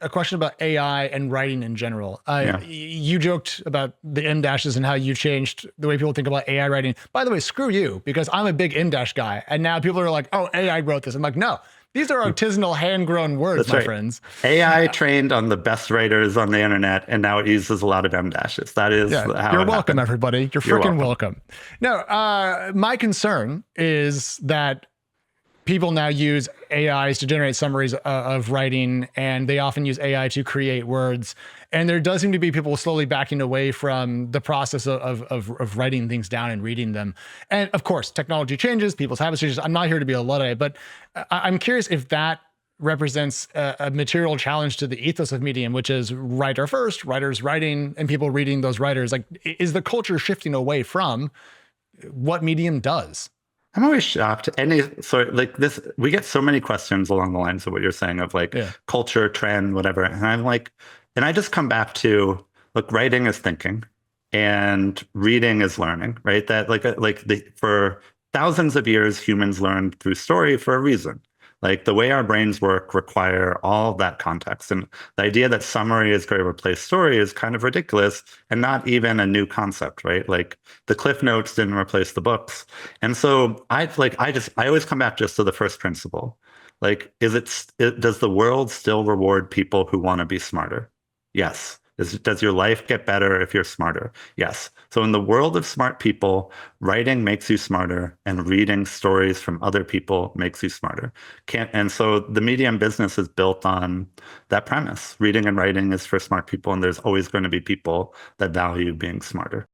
a question about AI and writing in general. Yeah. You joked about the M dashes and how you changed the way people think about AI writing. By the way, screw you, because I'm a big M dash guy. And now people are like, oh, AI wrote this. I'm like, no, these are artisanal hand-grown words, That's my right. friends. AI trained on the best writers on the internet, and now it uses a lot of M dashes. That is Yeah, how you're it welcome, happened. everybody. You're You're freaking welcome. welcome. No, my concern is that people now use AIs to generate summaries of writing, and they often use AI to create words. And there does seem to be people slowly backing away from the process of writing things down and reading them. And of course, technology changes, people's habits changes. I'm not here to be a Luddite, but I'm curious if that represents a material challenge to the ethos of Medium, which is writer first, writers writing, and people reading those writers. Like, is the culture shifting away from what Medium does? I'm always shocked. Like this, we get so many questions along the lines of what you're saying of like Yeah. culture, trend, whatever. And I'm like, and I just come back to, look, writing is thinking and reading is learning, right? That for thousands of years, humans learned through story for a reason. Like the way our brains work require all of that context. And the idea that summary is going to replace story is kind of ridiculous and not even a new concept, right? Like the Cliff Notes didn't replace the books. And so I always come back just to the first principle. Like, does the world still reward people who want to be smarter? Yes. Does your life get better if you're smarter? Yes. So in the world of smart people, writing makes you smarter and reading stories from other people makes you smarter. And so the Medium business is built on that premise. Reading and writing is for smart people, and there's always going to be people that value being smarter.